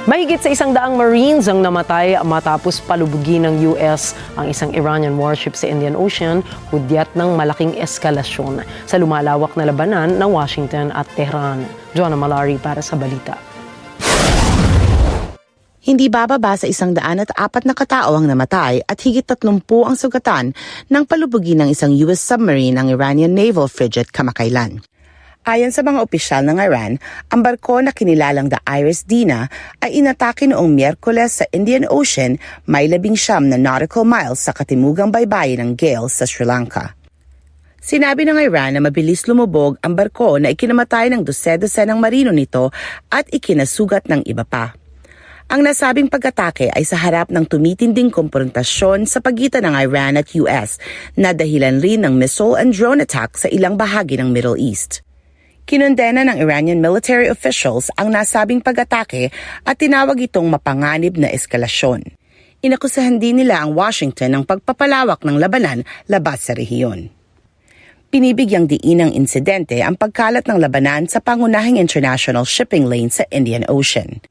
Mahigit sa 100 Marines ang namatay matapos palubugin ng US ang isang Iranian warship sa Indian Ocean, hudyat ng malaking eskalasyon sa lumalawak na labanan ng Washington at Tehran. Joanna Malari para sa balita. Hindi bababa sa 104 na katao ang namatay at higit 30 ang sugatan ng palubugin ng isang US submarine ng Iranian naval frigate kamakailan. Ayon sa mga opisyal ng Iran, ang barko na kinilalang the Iris Dina ay inatake noong Miyerkules sa Indian Ocean, may 19 na nautical miles sa katimugang baybayin ng Gale sa Sri Lanka. Sinabi ng Iran na mabilis lumubog ang barko na ikinamatay ng 12 ng marino nito at ikinasugat ng iba pa. Ang nasabing pag-atake ay sa harap ng tumitinding komprontasyon sa pagitan ng Iran at US na dahilan rin ng missile and drone attack sa ilang bahagi ng Middle East. Kinondena ng Iranian military officials ang nasabing pag-atake at tinawag itong mapanganib na eskalasyon. Inakusahan din nila ang Washington ng pagpapalawak ng labanan labas sa rehiyon. Pinibigyang diin ng insidente ang pagkalat ng labanan sa pangunahing international shipping lane sa Indian Ocean.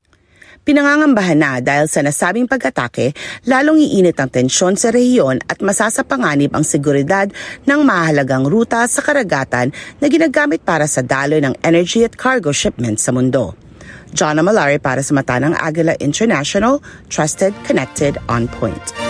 Pinangangambahan na dahil sa nasabing pag-atake, lalong iinit ang tensyon sa rehiyon at masasapanganib ang seguridad ng mahalagang ruta sa karagatan na ginagamit para sa daloy ng energy at cargo shipments sa mundo. Joanna Malari para sa Mata ng Agila International, Trusted, Connected, On Point.